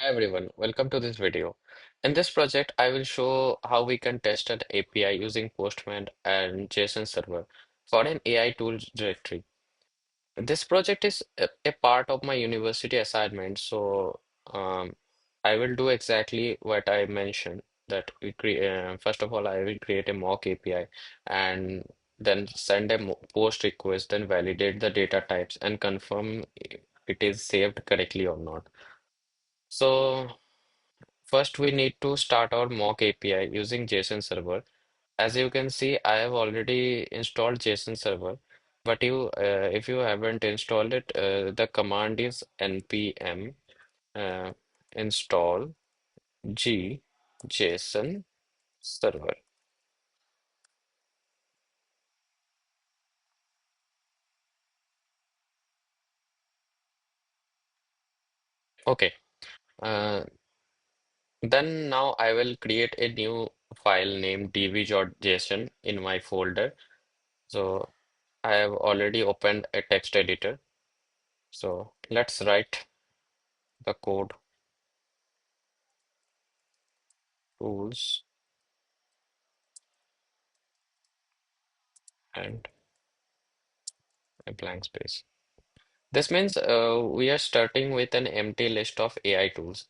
Hi everyone, welcome to this video. In this project, I will show how we can test an API using Postman and JSON server for an AI tools directory. This project is a part of my university assignment, so I will do exactly what I mentioned. That we create. First of all, I will create a mock API and then send a post request, then validate the data types and confirm it is saved correctly or not. So first, we need to start our mock API using JSON server. As you can see, I have already installed JSON server, but if you haven't installed it, the command is npm uh, install g JSON server. Okay. Uh, then now I will create a new file named db.json in my folder. So I have already opened a text editor. So let's write the code tools and a blank space. This means we are starting with an empty list of AI tools.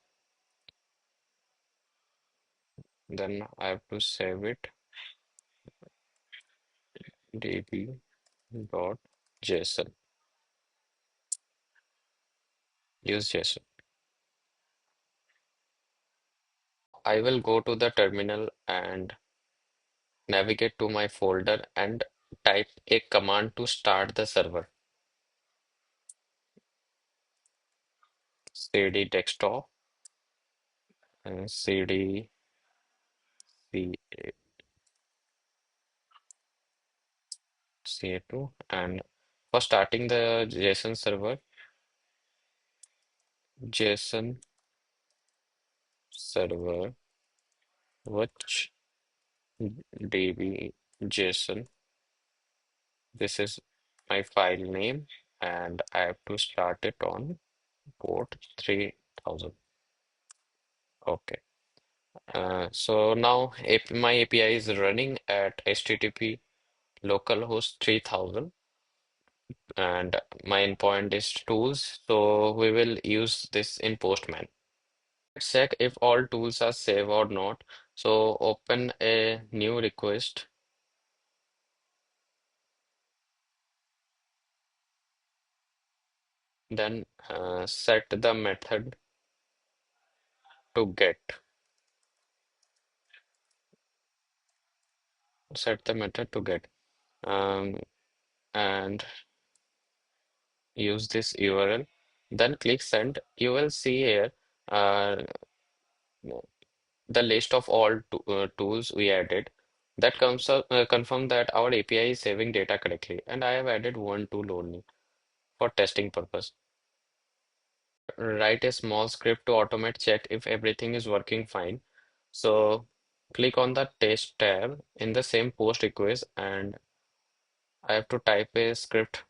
Then I have to save it db.json. Use JSON. I will go to the terminal and navigate to my folder and type a command to start the server. cd desktop and cd ca2 and for starting the JSON server, JSON server which db JSON. This is my file name, and I have to start it on port 3000. Okay. So now my API is running at HTTP localhost 3000, and my endpoint is tools. So we will use this in Postman. Let's check if all tools are saved or not. So open a new request, then set the method to get. Set the method to get. Um, and use this URL. Then click send. You will see here uh, the list of all tools we added. That comes up confirm that our API is saving data correctly. And I have added one tool only for testing purpose. Write a small script to automate check if everything is working fine. So click on the test tab in the same post request and I have to type a script.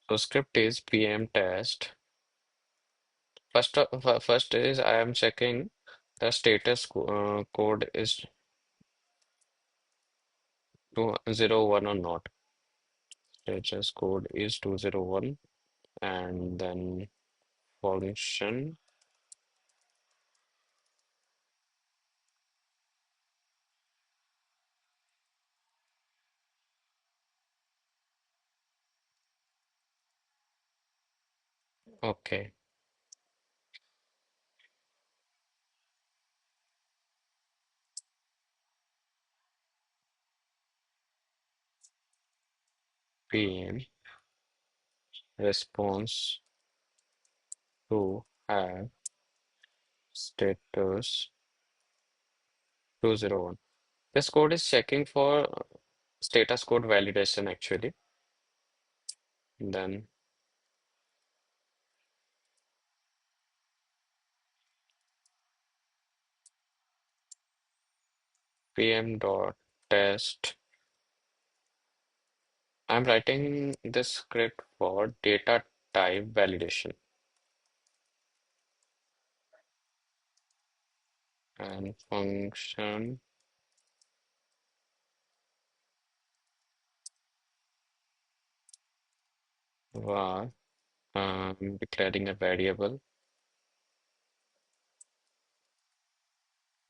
So script is pm test. First is I am checking the status code is 201 or not. Status code is 201 and then function. Okay. PM response to have status 201. This code is checking for status code validation actually. Then pm dot test. I'm writing this script for data type validation. and function var declaring a variable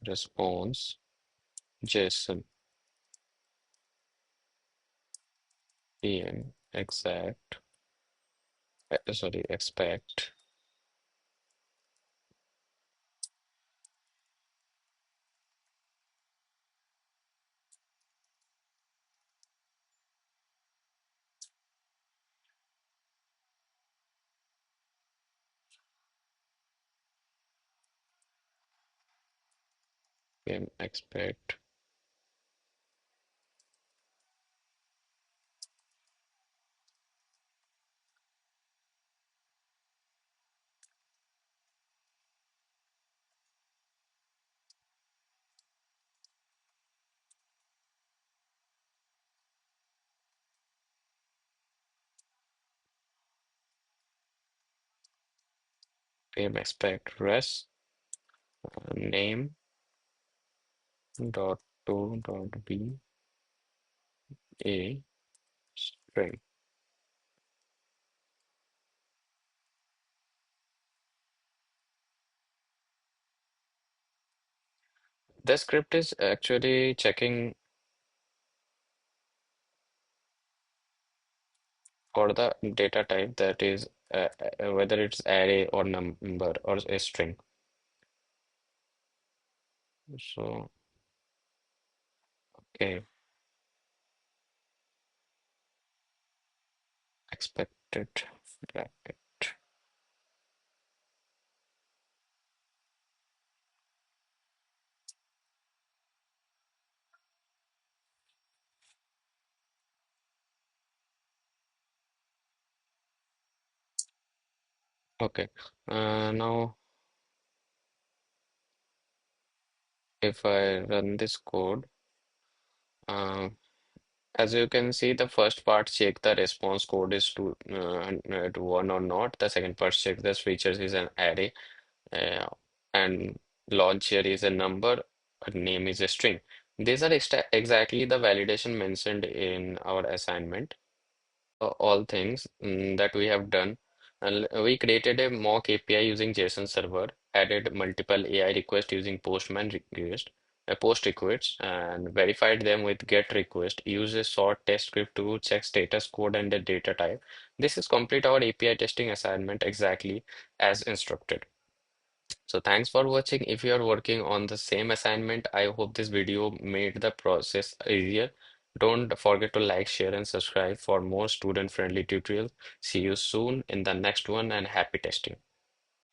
response JSON en exact sorry expect expect expect res name dot to dot be a string. The script is actually checking for the data type, that is whether it's array or number or a string. So okay, expected bracket. Okay, now if I run this code, uh, as you can see, the first part check the response code is to one or not. The second part check this features is an array, uh, and launch here is a number, name is a string. These are exactly the validation mentioned in our assignment. All things that we have done. We created a mock API using JSON server, added multiple AI requests using post requests, and verified them with GET request. Use a short test script to check status code and the data type. This is complete our API testing assignment exactly as instructed. So thanks for watching. If you are working on the same assignment, I hope this video made the process easier. Don't forget to like, share, and subscribe for more student-friendly tutorials. See you soon in the next one and happy testing.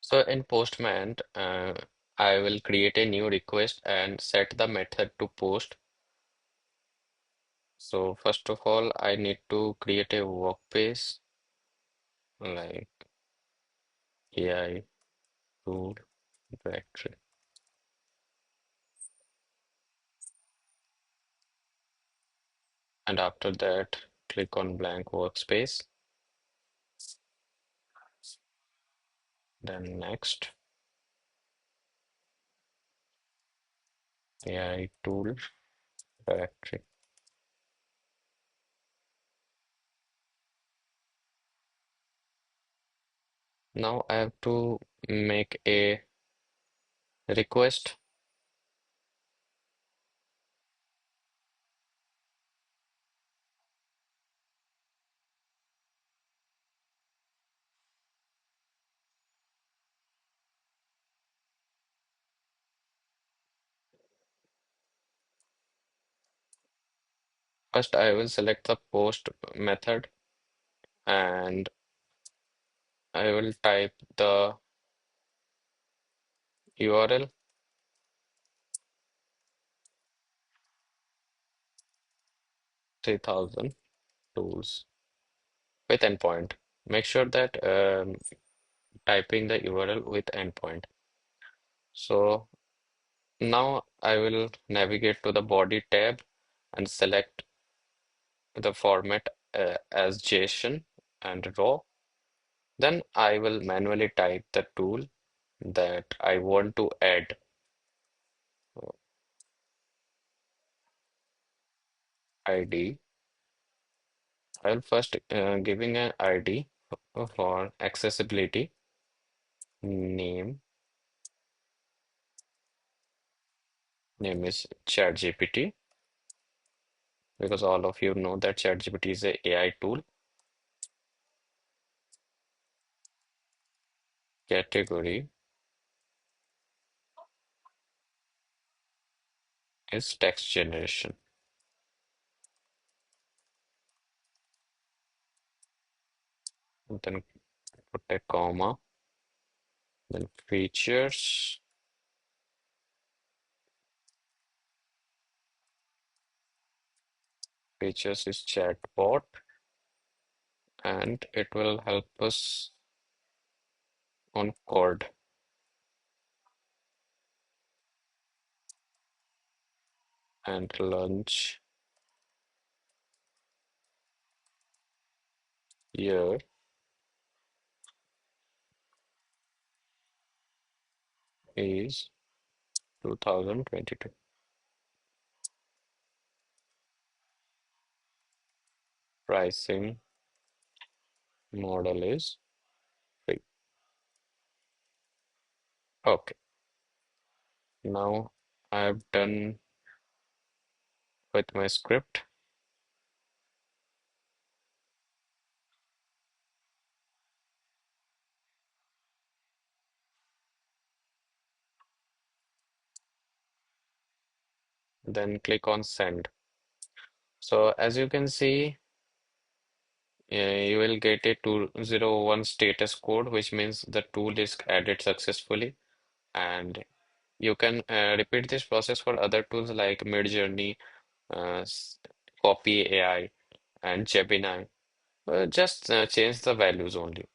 So in Postman, I will create a new request and set the method to post. So first of all, I need to create a workspace like AI tool directory. And after that, click on blank workspace. Then next, AI tool directory. Now I have to make a request. First, I will select the post method and I will type the URL 3000 tools with endpoint. Make sure that typing the URL with endpoint. So now I will navigate to the body tab and select the format as JSON and raw. Then I will manually type the tool that I want to add. ID. I'll first giving an ID for accessibility. Name. Name is ChatGPT because all of you know that ChatGPT is a AI tool. Category is text generation. Then put a comma. Then features. Features is chatbot, and it will help us on code. And lunch year is 2022. Pricing model is free. Okay, now I've done with my script. Then click on send. So as you can see, you will get a 201 status code, which means the tool is added successfully. And you can repeat this process for other tools like Midjourney, Copy AI, and Gemini. Just change the values only.